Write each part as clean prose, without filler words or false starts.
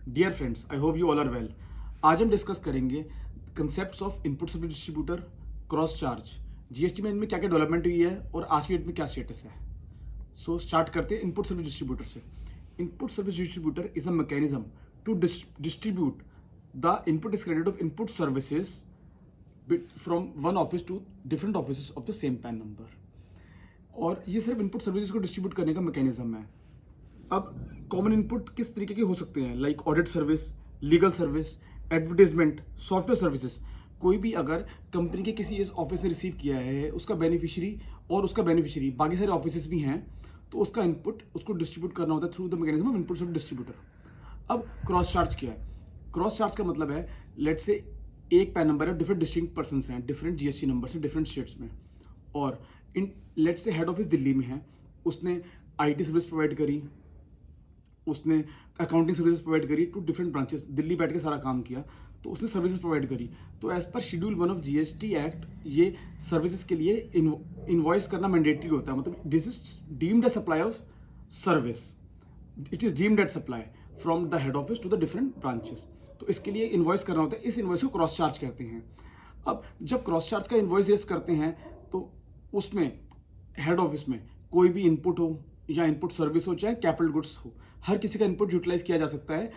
Dear friends, I hope you all are well. आज हम discuss करेंगे concepts of input service distributor, cross charge, GST में इनमें क्या क्या डेवलपमेंट हुई है और आज की डेट में क्या स्टेटस है। सो स्टार्ट करते हैं इनपुट सर्विस डिस्ट्रीब्यूटर से। Input service distributor is a mechanism to distribute the input is credit of input services from one office to different office of the same PAN number. और ये सिर्फ input services को distribute करने का mechanism है। अब common input किस तरीके के हो सकते हैं, like audit service, legal service, advertisement, software services. कोई भी अगर कंपनी के किसी इस ऑफिस से रिसीव किया है, उसका बेनिफिशियरी बाकी सारे ऑफिस भी हैं, तो उसका इनपुट उसको डिस्ट्रीब्यूट करना होता है through the mechanism of input service distributor. अब क्रॉस चार्ज क्या है? क्रॉस चार्ज का मतलब है, लेट से एक पैन नंबर है, डिफरेंट डिस्टिंक्ट पर्सन हैं, डिफरेंट जीएसटी नंबर से डिफरेंट स्टेट्स में, और इन लेट से हेड ऑफिस दिल्ली में है, उसने आईटी सर्विस प्रोवाइड करी, उसने अकाउंटिंग सर्विसेज प्रोवाइड करी टू डिफरेंट ब्रांचेस, दिल्ली बैठ के सारा काम किया, तो उसने सर्विसेज प्रोवाइड करी। तो as per schedule 1 of GST act ये सर्विसेज के लिए इनवॉइस करना मैंडेटरी होता है। मतलब this is deemed a supply of service, it is deemed at supply from the head office to the different branches. तो इसके लिए इनवॉइस करना होता है, इस इनवॉइस को क्रॉस चार्ज कहते हैं। अब जब क्रॉस चार्ज का इनवॉइस रेस करते हैं, तो उसमें हेड ऑफिस में कोई भी इनपुट हो या इनपुट सर्विस हो, चाहे कैपिटल गुड्स हो, हर किसी का इनपुट यूटिलाइज किया जा सकता है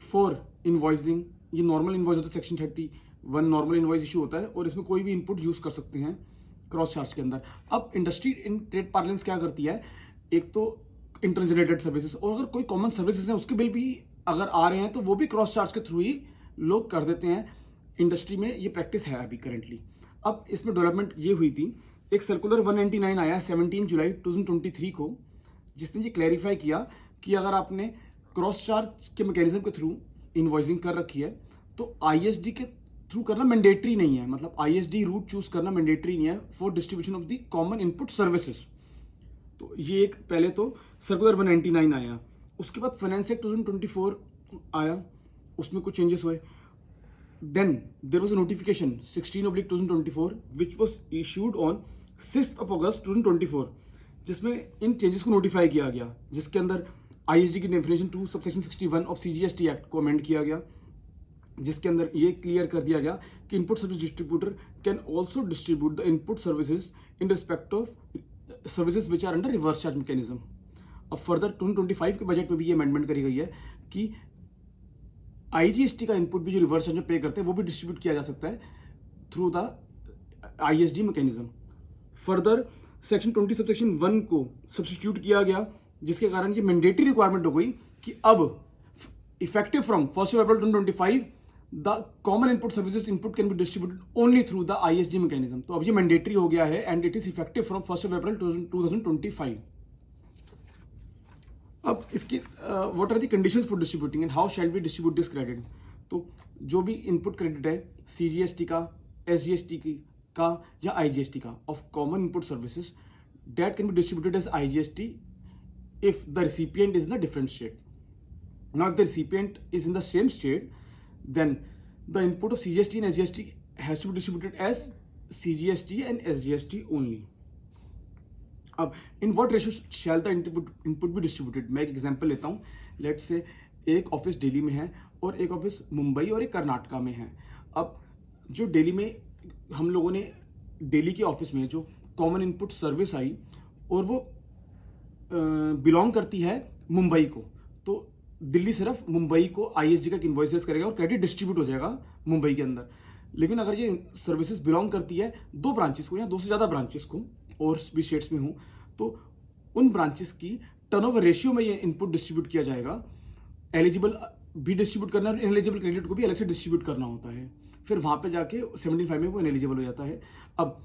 फॉर इनवॉइसिंग। ये नॉर्मल इनवॉइस होता है, सेक्शन 31 नॉर्मल इनवॉइस इशू होता है, और इसमें कोई भी इनपुट यूज कर सकते हैं क्रॉस चार्ज के अंदर। अब इंडस्ट्री इन ट्रेड पार्लेंस क्या करती है, एक तो इंटरनल जनरेटेड सर्विसेज, और अगर कोई कॉमन सर्विसेज हैं उसके बिल भी अगर आ रहे हैं तो वो भी क्रॉस चार्ज के थ्रू ही लोग कर देते हैं। इंडस्ट्री में ये प्रैक्टिस है अभी करेंटली। अब इसमें डेवलपमेंट ये हुई थी, एक सर्कुलर 199 आया 17 जुलाई 2023 को, जिसने ये क्लैरिफाई किया कि अगर आपने क्रॉस चार्ज के मैकेनिज्म के थ्रू इनवॉइसिंग कर रखी है, तो आईएसडी के थ्रू करना मैंडेटरी नहीं है। मतलब आईएसडी रूट चूज करना मैंडेटरी नहीं है for distribution of the common input services. तो ये एक पहले तो सर्कुलर 199 आया, उसके बाद फाइनेंस एक्ट 2024 आया, उसमें कुछ चेंजेस हुए। Then there was a notification 16/2024 which was issued on 6th of August 2024, जिसमें इन चेंजेस को नोटिफाई किया गया, जिसके अंदर आईएसडी की definition 2 subsection 61 of CGST act को अमेंड किया गया, जिसके अंदर ये क्लियर कर दिया गया कि input service distributor can also distribute the input services in respect of services which are under reverse charge mechanism. अब फर्दर 2025 के बजट में भी ये अमेंडमेंट करी गई है कि आईजीएसटी का इनपुट भी जो रिवर्स चार्ज में पे करते हैं वो भी डिस्ट्रीब्यूट किया जा सकता है through the ISD mechanism. Further section 20 subsection 1 को सब्स्टिट्यूट किया गया, जिसके कारण ये मैंडेटरी रिक्वायरमेंट हो गई कि अब effective from 1 April 2025 the common input services input can be distributed only through the ISD mechanism. तो अब ये मैंडेटरी हो गया है and it is effective from 1 April 2025। अब इसकी what are the conditions for distributing and how shall be distribute this credit. तो जो भी इनपुट क्रेडिट है सीजीएसटी का, एसजीएसटी का या आईजीएसटी का of common input services, that can be distributed as IGST if the recipient is in a different state. Now if the recipient is in the same state, then the input of CGST and SGST has to be distributed as CGST and SGST only. अब in what ratio shall the input be distributed? मैं एक example लेता हूँ। Let's say एक office Delhi में है और एक ऑफिस मुंबई और एक कर्नाटका में है। अब जो दिल्ली में हम लोगों ने दिल्ली के ऑफिस में जो कॉमन इनपुट सर्विस आई और वो बिलोंग करती है मुंबई को, तो दिल्ली सिर्फ मुंबई को आईएसडी का इनवॉइस रेज करेगा और क्रेडिट डिस्ट्रीब्यूट हो जाएगा मुंबई के अंदर। लेकिन अगर ये सर्विसेज बिलोंग करती है दो ब्रांचेस को या दो से ज़्यादा ब्रांचेस को और भी स्टेट्स में हो, तो उन ब्रांचेस की टर्नओवर रेशियो में ये इनपुट डिस्ट्रीब्यूट किया जाएगा। एलिजिबल भी डिस्ट्रीब्यूट करना और इनएलिजिबल क्रेडिट को भी अलग से डिस्ट्रीब्यूट करना होता है। फिर वहाँ पे जाके 75 में वो इनएलिजिबल हो जाता है। अब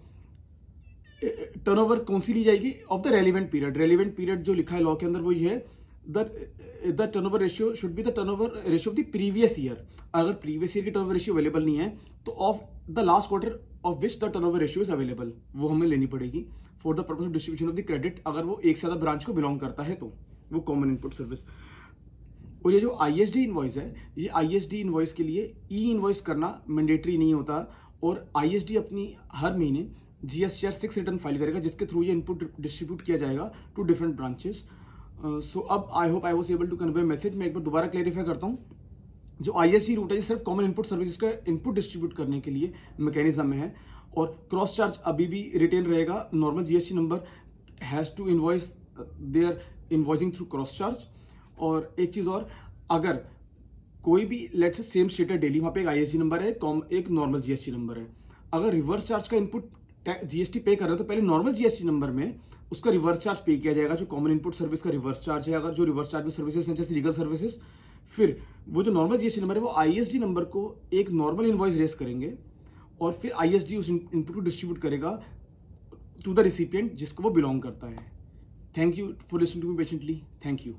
टर्नओवर कौन सी ली जाएगी? Of the relevant period. Relevant period जो लिखा है लॉ के अंदर वो ये है, the turnover ratio should be the turnover ratio of the previous year. अगर प्रीवियस ईयर की टर्नओवर रेशियो अवेलेबल नहीं है, तो of the last quarter of which the turnover ratio is available, वो हमें लेनी पड़ेगी for the purpose of distribution of the credit. अगर वो एक से ज़्यादा ब्रांच को बिलोंग करता है तो वो कॉमन इनपुट सर्विस। और ये जो आईएसडी इनवॉइस है, ये आईएसडी इनवॉइस के लिए ई इनवॉइस करना मैंडेटरी नहीं होता, और आईएसडी अपनी हर महीने जीएसटीआर 6 रिटर्न फाइल करेगा, जिसके थ्रू ये इनपुट डिस्ट्रीब्यूट किया जाएगा टू डिफरेंट ब्रांचेस। सो अब I hope I was able to convey message. मैं एक बार दोबारा क्लैरिफाई करता हूँ जो ISG रूट है ये सिर्फ कॉमन इनपुट सर्विसेज का इनपुट डिस्ट्रीब्यूट करने के लिए मैकेनिज्म में है, और क्रॉस चार्ज अभी भी रिटेन रहेगा। Normal GST number has to invoice their invoicing through cross charge. और एक चीज़ और, अगर कोई भी लेट्स से सेम स्टेट है डेली, वहाँ पे एक ISG नंबर है, एक नॉर्मल GST नंबर है, अगर रिवर्स चार्ज का इनपुट GST पे कर रहे हो तो पहले नॉर्मल GST नंबर में उसका रिवर्स चार्ज पे किया जाएगा, जो कॉमन इनपुट सर्विस का रिवर्स चार्ज है। अगर जो रिवर्स चार्ज में सर्विसेज हैं जैसे लीगल सर्विसेज, फिर वो जो नॉर्मल GST नंबर है वो ISG नंबर को एक नॉर्मल इनवॉइस रेस करेंगे, और फिर ISG उस इनपुट को डिस्ट्रीब्यूट करेगा टू द रिसिपिएंट जिसको वो बिलोंग करता है। Thank you for listening to me patiently. Thank you.